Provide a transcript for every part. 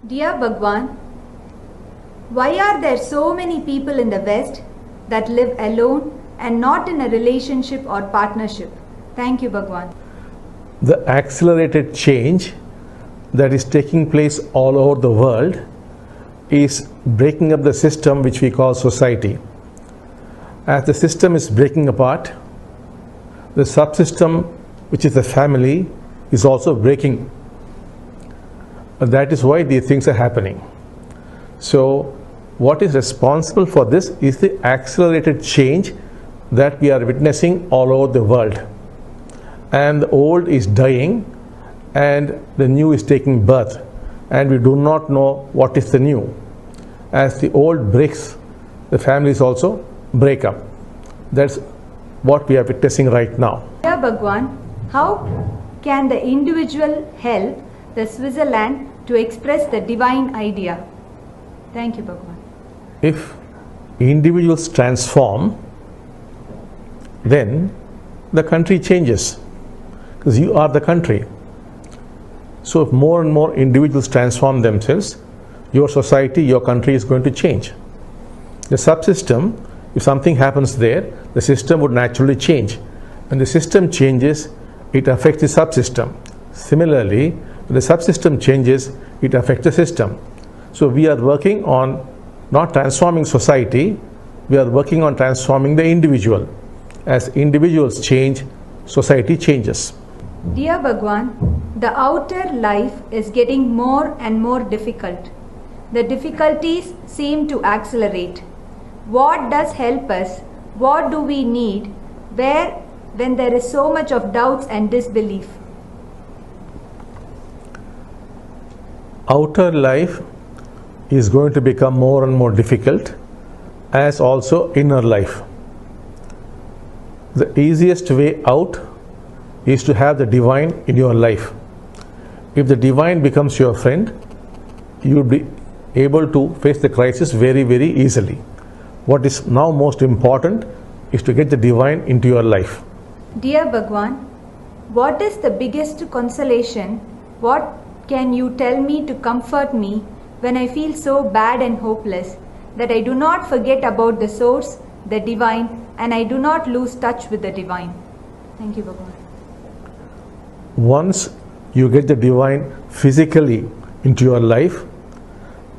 Dear Bhagwan, why are there so many people in the West that live alone and not in a relationship or partnership? Thank you, Bhagwan. The accelerated change that is taking place all over the world is breaking up the system which we call society. As the system is breaking apart, the subsystem, which is the family, is also breaking. That is why these things are happening. So, what is responsible for this is the accelerated change that we are witnessing all over the world. And the old is dying and the new is taking birth, and we do not know what is the new. As the old breaks, the families also break up. That's what we are witnessing right now. Dear Bhagwan, how can the individual help the Switzerland to express the divine idea? Thank you, Bhagwan. If individuals transform, then the country changes, because you are the country. So if more and more individuals transform themselves, your society, your country is going to change. The subsystem, if something happens there, the system would naturally change. When the system changes, it affects the subsystem. Similarly, when the subsystem changes, it affects the system. So we are working on not transforming society, we are working on transforming the individual. As individuals change, society changes. Dear Bhagwan, the outer life is getting more and more difficult. The difficulties seem to accelerate. What does help us? What do we need? When there is so much of doubts and disbelief? Outer life is going to become more and more difficult, as also inner life. The easiest way out is to have the divine in your life. If the divine becomes your friend, you will be able to face the crisis very, very easily. What is now most important is to get the divine into your life. Dear Bhagwan, what is the biggest consolation? What can you tell me to comfort me when I feel so bad and hopeless that I do not forget about the source, the divine, and I do not lose touch with the divine? Thank you, Bhagwan. Once you get the divine physically into your life,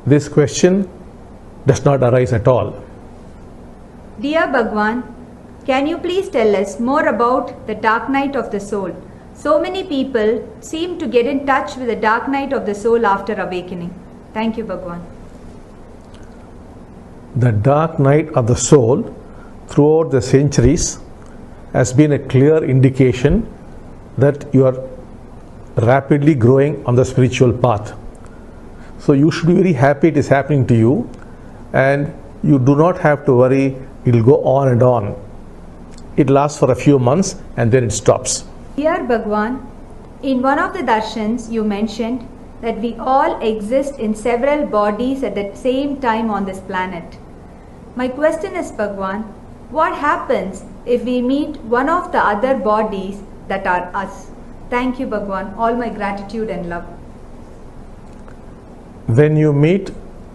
this question does not arise at all. Dear Bhagwan, can you please tell us more about the dark night of the soul? So many people seem to get in touch with the dark night of the soul after awakening. Thank you, Bhagwan. The dark night of the soul throughout the centuries has been a clear indication that you are rapidly growing on the spiritual path. So you should be very happy it is happening to you, and you do not have to worry it will go on and on. It lasts for a few months and then it stops. Dear Bhagwan, in one of the darshans you mentioned that we all exist in several bodies at the same time on this planet. My question is, Bhagwan, what happens if we meet one of the other bodies that are us? Thank you, Bhagwan. All my gratitude and love. When you meet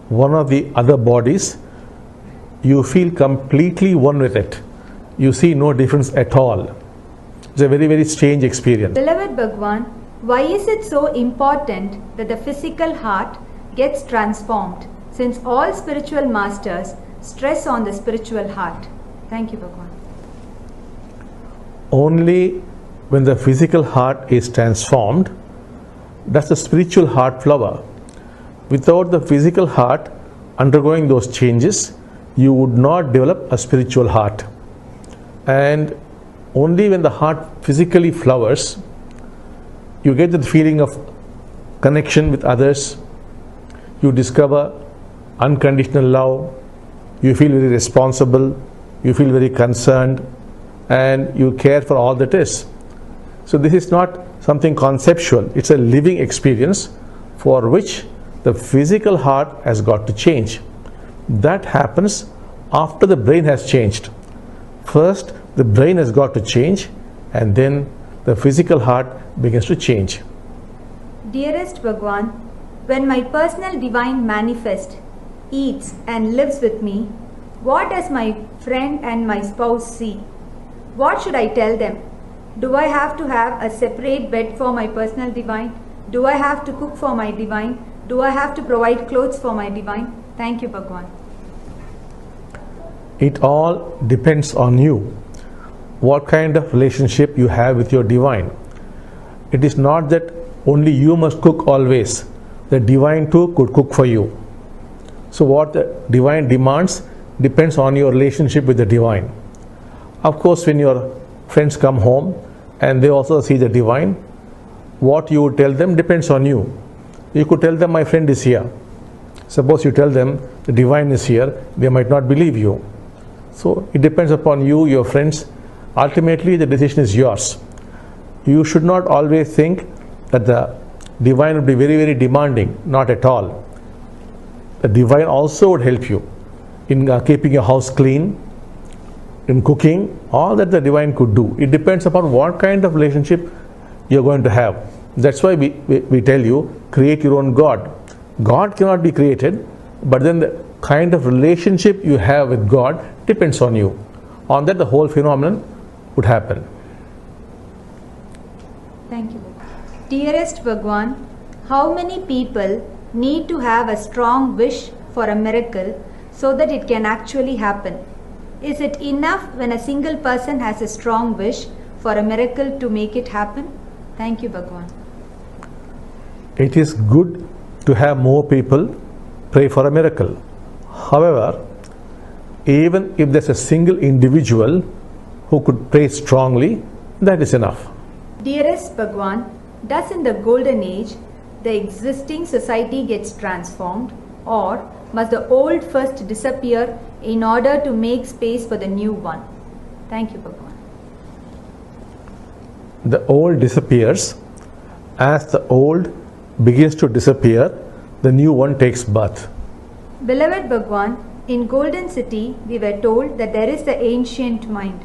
one of the other bodies, you feel completely one with it. You see no difference at all. It's a very, very strange experience. Beloved Bhagwan, why is it so important that the physical heart gets transformed, since all spiritual masters stress on the spiritual heart? Thank you, Bhagwan. Only when the physical heart is transformed does the spiritual heart flower. Without the physical heart undergoing those changes, you would not develop a spiritual heart. And only when the heart physically flowers, you get the feeling of connection with others, you discover unconditional love, you feel very responsible, you feel very concerned, and you care for all that is. So this is not something conceptual, it's a living experience for which the physical heart has got to change. That happens after the brain has changed. First, the brain has got to change, and then the physical heart begins to change. Dearest Bhagwan, When my personal divine manifest, eats and lives with me, what does my friend and my spouse see? What should I tell them? Do I have to have a separate bed for my personal divine? Do I have to cook for my divine? Do I have to provide clothes for my divine? Thank you, Bhagwan. It all depends on you, what kind of relationship you have with your divine. It is not that only you must cook always. The divine too could cook for you. So what the divine demands depends on your relationship with the divine. Of course, when your friends come home and they also see the divine, what you tell them depends on you. You could tell them, my friend is here. Suppose you tell them the divine is here, they might not believe you. So it depends upon you, your friends. Ultimately, the decision is yours. You should not always think that the divine would be very, very demanding. Not at all. The divine also would help you in keeping your house clean, in cooking, all that the divine could do. It depends upon what kind of relationship you're going to have. That's why we tell you, create your own God. God cannot be created, but then the kind of relationship you have with God depends on you. On that, the whole phenomenon would happen. Thank you. Dearest Bhagwan, how many people need to have a strong wish for a miracle so that it can actually happen? Is it enough when a single person has a strong wish for a miracle to make it happen? Thank you, Bhagwan. It is good to have more people pray for a miracle. However, even if there's a single individual who could pray strongly, that is enough. Dearest Bhagwan, does in the golden age the existing society gets transformed, or must the old first disappear in order to make space for the new one? Thank you, Bhagwan. The old disappears. As the old begins to disappear, the new one takes birth. Beloved Bhagwan, in Golden City we were told that there is the ancient mind.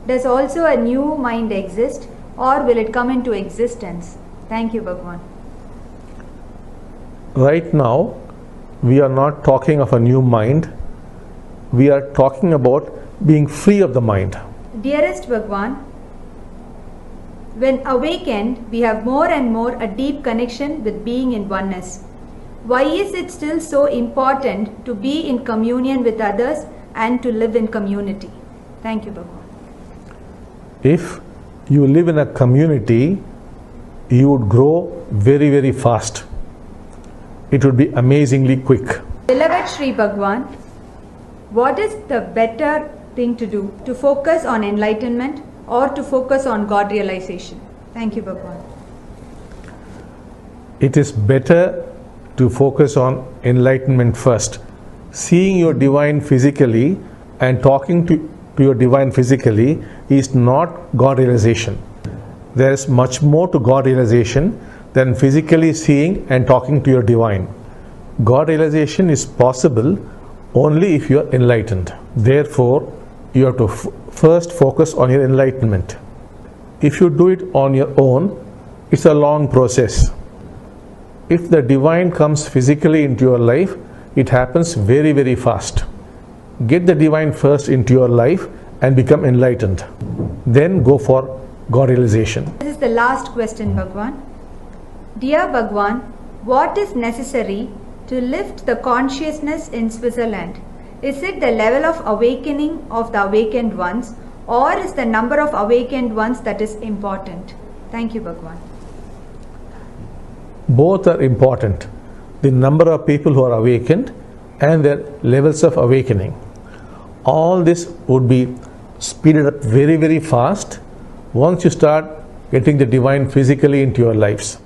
Does also a new mind exist, or will it come into existence? Thank you, Bhagwan. Right now, we are not talking of a new mind. We are talking about being free of the mind. Dearest Bhagwan, when awakened, we have more and more a deep connection with being in oneness. Why is it still so important to be in communion with others and to live in community? Thank you, Bhagwan. If you live in a community, you would grow very, very fast. It would be amazingly quick. Beloved Sri Bhagwan, what is the better thing to do? To focus on enlightenment or to focus on God realization? Thank you, Bhagwan. It is better to focus on enlightenment first. Seeing your divine physically and talking to your divine physically is not God realization. There is much more to God realization than physically seeing and talking to your divine. God realization is possible only if you are enlightened. Therefore, you have to first focus on your enlightenment. If you do it on your own, it's a long process. If the divine comes physically into your life, it happens very, very fast. Get the divine first into your life and become enlightened. Then go for God realization. This is the last question, Bhagwan. Dear Bhagwan, what is necessary to lift the consciousness in Switzerland? Is it the level of awakening of the awakened ones, or is the number of awakened ones that is important? Thank you, Bhagwan. Both are important. The number of people who are awakened and their levels of awakening. All this would be speeded up very, very fast once you start getting the divine physically into your lives.